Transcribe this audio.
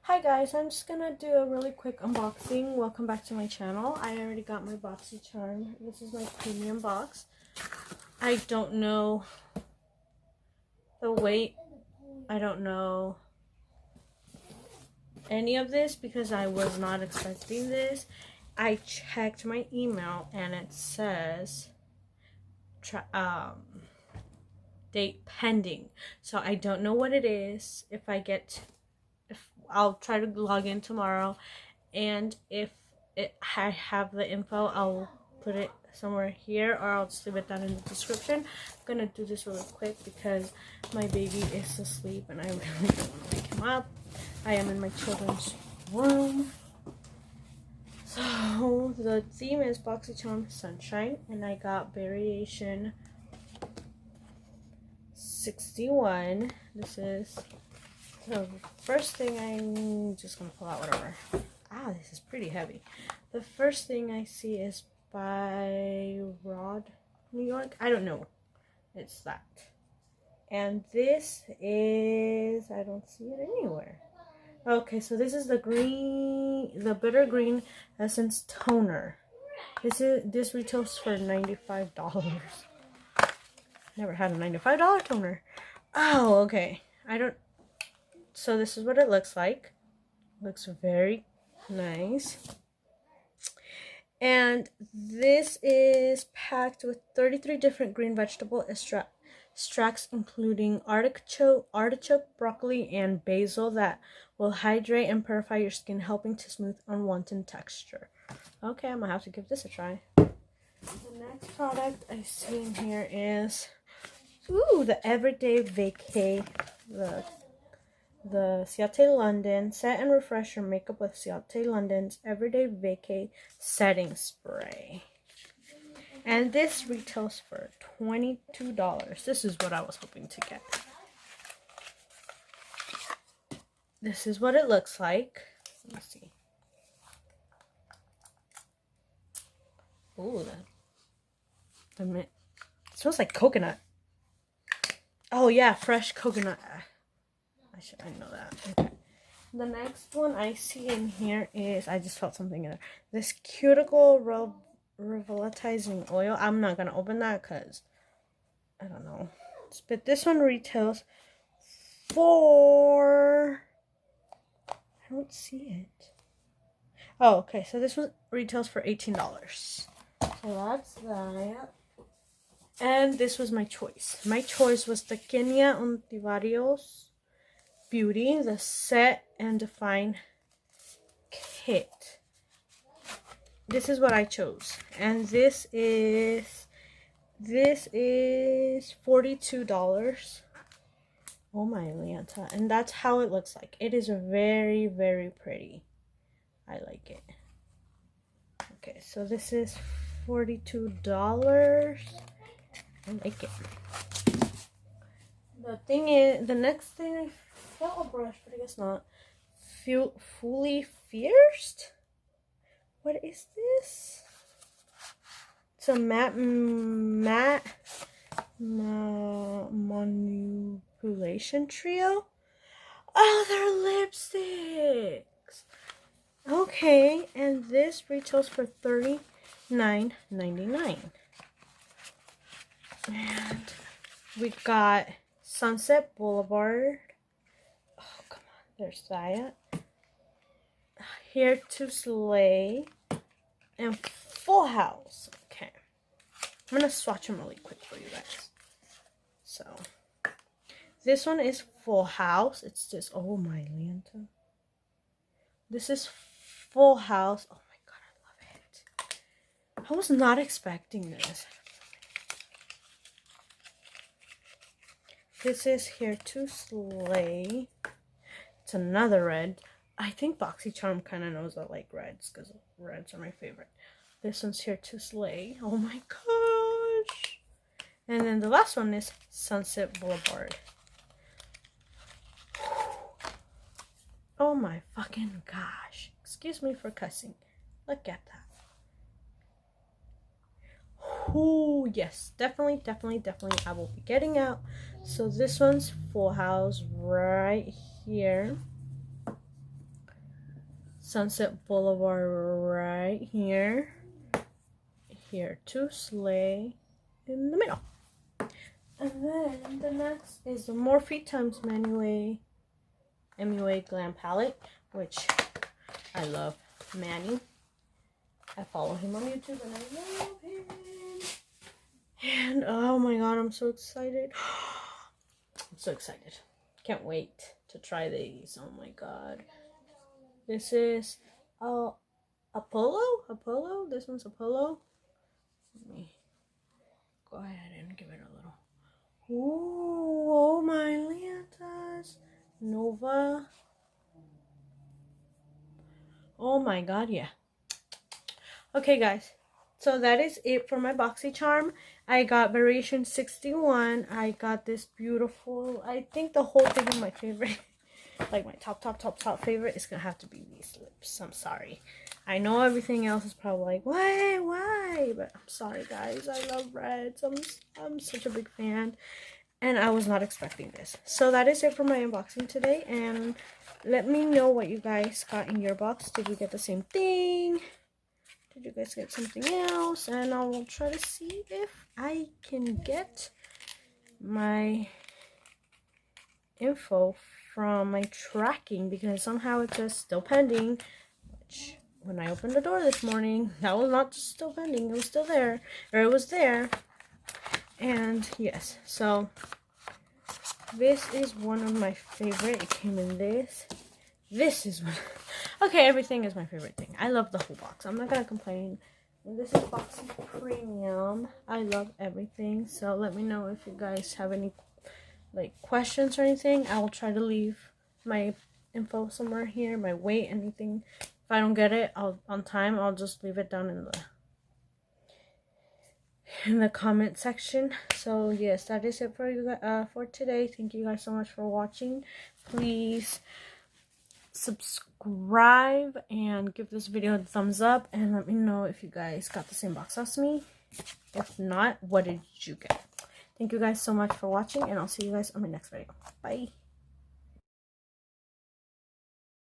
Hi guys, I'm just gonna do a really quick unboxing. Welcome back to my channel. I already got my Boxycharm. This is my premium box. I don't know the weight. I don't know any of this because I was not expecting this. I checked my email and it says date pending. So I don't know what it is. If I'll try to log in tomorrow, and if I have the info, I'll put it somewhere here, or I'll just leave it down in the description. I'm gonna do this really quick because my baby is asleep and I really don't want to wake him up. I am in my children's room. So the theme is Boxycharm Sunshine, and I got variation 61. This is the first thing. I'm just gonna pull out whatever. This is pretty heavy. The first thing I see is by Rod, New York. I don't know. It's that. And this is, I don't see it anywhere. Okay, so this is the bitter green essence toner. This retails for $95. Never had a $95 toner. Oh, okay. So this is what it looks like. Looks very nice. And this is packed with 33 different green vegetable extracts, including artichoke, broccoli, and basil that will hydrate and purify your skin, helping to smooth unwanted texture. Okay, I'm gonna have to give this a try. The next product I see in here is the Everyday Vacay, the Ciate London Set and Refresh Your Makeup with Ciate London's Everyday Vacay Setting Spray. And this retails for $22. This is what I was hoping to get. This is what it looks like. Let me see. Ooh, it smells like coconut. Oh yeah, fresh coconut. I know that. Okay. The next one I see in here is, I just felt something in there. This cuticle revitalizing oil. I'm not gonna open that because I don't know. But this one retails for, I don't see it. Oh, okay. So this one retails for $18. So that's that. And this was my choice. My choice was the Kenya Ontivarios Beauty, the Set and Define Kit. This is what I chose, and this is $42. Oh my Lanta. And that's how it looks like. It is very, very pretty. I like it. Okay, so this is $42. I like it. The next thing, I felt a brush, but I guess not. Fully Fierced? What is this? It's a matte manipulation trio. Oh, they're lipsticks. Okay, and this retails for $39.99. And we got Sunset Boulevard. Oh, come on. There's that. Here to Slay. And Full House. Okay. I'm going to swatch them really quick for you guys. So, this one is Full House. It's just, oh my Lanta. This is Full House. Oh my god, I love it. I was not expecting this. This is Here to Slay. It's another red. I think Boxycharm kind of knows I like reds because reds are my favorite. This one's Here to Slay. Oh my gosh. And then the last one is Sunset Boulevard. Oh my fucking gosh. Excuse me for cussing. Look at that. Oh, yes. Definitely I will be getting out. So this one's Full House right here. Sunset Boulevard right here. Here, to Slay in the middle. And then the next is the Morphe times MUA Glam Palette, which I love Manny. I follow him on YouTube and I love him. And oh my god, I'm so excited. I'm so excited. Can't wait to try these. Oh my god. This is Apollo. This one's Apollo. Let me go ahead and give it a little. Ooh, oh my Lantas. Nova. Oh my god, yeah. Okay, guys. So that is it for my Boxycharm. I got variation 61. I got this beautiful, I think the whole thing is my favorite. Like my top favorite is gonna have to be these lips. I'm sorry. I know everything else is probably like, why? But I'm sorry, guys. I love reds. I'm such a big fan. And I was not expecting this. So that is it for my unboxing today. And let me know what you guys got in your box. Did you get the same thing? Did you guys get something else? And I will try to see if I can get my info from my tracking, because somehow it says still pending, which when I opened the door this morning, that was not just still pending, it was still there, or it was there. And yes, so this is one of my favorite. It came in this is one. Okay, everything is my favorite thing. I love the whole box. I'm not gonna complain. And this is Boxy Premium. I love everything. So let me know if you guys have any like questions or anything. I will try to leave my info somewhere here, my weight, anything. If I don't get it on time, I'll just leave it down in the comment section. So yes, that is it for you for today. Thank you guys so much for watching. Please subscribe and give this video a thumbs up, and let me know if you guys got the same box as me. If not, what did you get? Thank you guys so much for watching, and I'll see you guys on my next video. Bye.